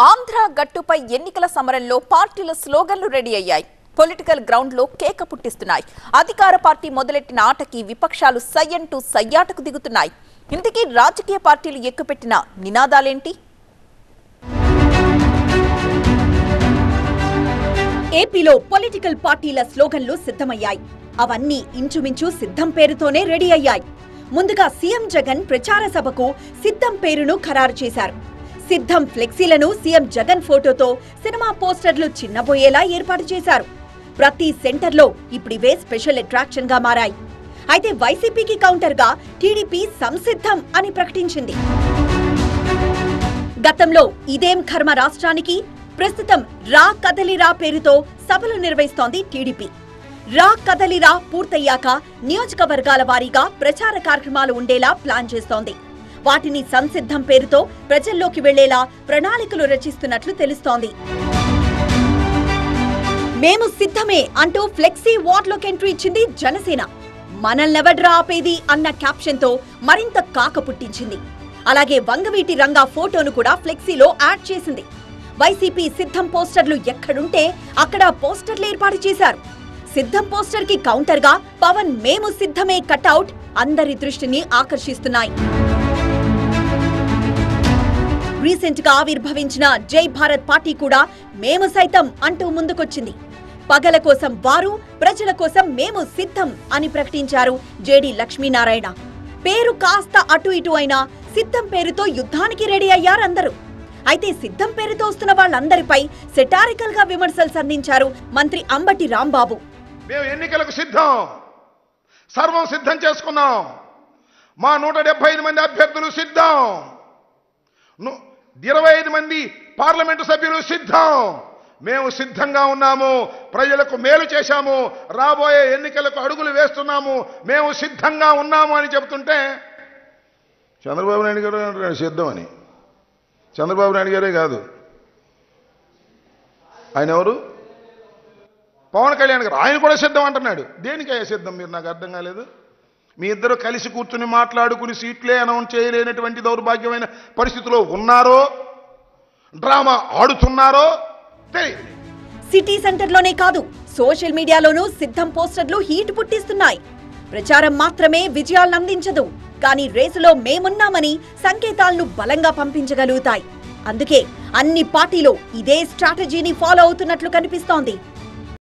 ఆంధ్ర గట్టుపై ఎన్నికల సమరంలో పార్టీల స్లోగన్లు రెడీ అయ్యాయి. పొలిటికల్ గ్రౌండ్ లో కేక పుట్టిస్తున్నాయి. అధికార పార్టీ మొదలెట్టిన ఆటకి విపక్షాలు సయ్యంటూ సయ్యాటకు దిగుతున్నాయి. ఇంతకీ రాజకీయ పార్టీలు ఎక్కుపెట్టిన నినాదాలేంటి? ఏపీలో పొలిటికల్ పార్టీల స్లోగన్లు సిద్ధమయ్యాయి. అవన్నీ ఇంచుమించు సిద్ధం పేరుతోనే రెడీ అయ్యాయి. ముందుగా సీఎం జగన్ ప్రచార సభకు సిద్ధం పేరును ఖరారు చేశారు. సిద్ధం ఫ్లెక్సీలను సీఎం జగన్ ఫోటోతో సినిమా పోస్టర్లు చిన్నబోయేలా ఏర్పాటు చేశారు. ప్రతి సెంటర్లో ఇప్పుడివే స్పెషల్ అట్రాక్షన్ గా మారాయి. అయితే వైసీపీకి కౌంటర్ గా టీడీపీ సంసిద్ధం అని ప్రకటించింది. గతంలో ఇదేం కర్మ రాష్ట్రానికి, ప్రస్తుతం రా కదలిరా పేరుతో సభలు నిర్వహిస్తోంది టీడీపీ. రా కదలిరా పూర్తయ్యాక నియోజకవర్గాల వారీగా ప్రచార కార్యక్రమాలు ఉండేలా ప్లాన్ చేస్తోంది. వాటిని సంసిద్ధం పేరుతో ప్రజల్లోకి వెళ్లేలా ప్రణాళికలు రచిస్తున్నట్లు తెలుస్తోంది. మేము సిద్ధమే అంటూ ఫ్లెక్సీ వార్డులోకి ఎంట్రీ ఇచ్చింది జనసేన. మనల్నెవడ్రా ఆపేది అన్న క్యాప్షన్ తో మరింత కాక పుట్టించింది. అలాగే వంగవీటి రంగా ఫోటోను కూడా ఫ్లెక్సీలో యాడ్ చేసింది. వైసీపీ సిద్ధం పోస్టర్లు ఎక్కడుంటే అక్కడ పోస్టర్లు ఏర్పాటు చేశారు. సిద్ధం పోస్టర్ కి కౌంటర్ గా పవన్ మేము సిద్ధమే కట్అవుట్ అందరి దృష్టిని ఆకర్షిస్తున్నాయి. రీసెంట్ గా ఆవిర్భవించిన జై భారత్ పార్టీ కూడా మేము సైతం అంటూ ముందుకొచ్చింది. పగల కోసం వారు, ప్రజల కోసం మేము సిద్ధం అని ప్రకటించారు జేడీ లక్ష్మీనారాయణ. పేరు కాస్త అటు ఇటు అయినా సిద్ధం పేరుతో యుద్ధానికి రెడీ అయ్యారందరూ. అయితే సిద్ధం పేరుతో వస్తున్న వాళ్ళందరిపై సెటారికల్ గా విమర్శలు సంధించారు మంత్రి అంబటి రాంబాబు. మేము ఎన్నికలకు సిద్ధం, సర్వం సిద్ధం చేసుకున్నాం, మా 175 మంది అభ్యర్థులు సిద్ధం, 25 మంది పార్లమెంటు సభ్యులు సిద్ధం, మేము సిద్ధంగా ఉన్నాము, ప్రజలకు మేలు చేశాము, రాబోయే ఎన్నికలకు అడుగులు వేస్తున్నాము, మేము సిద్ధంగా ఉన్నాము అని చెబుతుంటే చంద్రబాబు నాయుడు గారు అంటున్నాడు సిద్ధమని. చంద్రబాబు నాయుడు గారే కాదు, ఆయన ఎవరు, పవన్ కళ్యాణ్ గారు, ఆయన కూడా సిద్ధం అంటున్నాడు. దేనికయ్యా సిద్ధం? మీరు నాకు అర్థం కాలేదు. మీ ఇద్దరు కలిసి కూర్చుని మాట్లాడుకుని సీట్లే అనౌన్స్ చేయలేనటువంటి దౌర్భాగ్యమైన పరిస్థితిలో ఉన్నారో, డ్రామా ఆడుతున్నారో తెలియదు. సిటీ సెంటర్లోనే కాదు, సోషల్ మీడియాలోనూ సిద్ధం పోస్టర్లు హీట్ పుట్టిస్తున్నాయి. ప్రచారం మాత్రమే విజయాలను అందించదు, కానీ రేసులో మేమున్నామని సంకేతాలను బలంగా పంపించగలుగుతాయి. అందుకే అన్ని పార్టీలు ఇదే స్ట్రాటజీని ఫాలో అవుతున్నట్లు కనిపిస్తోంది.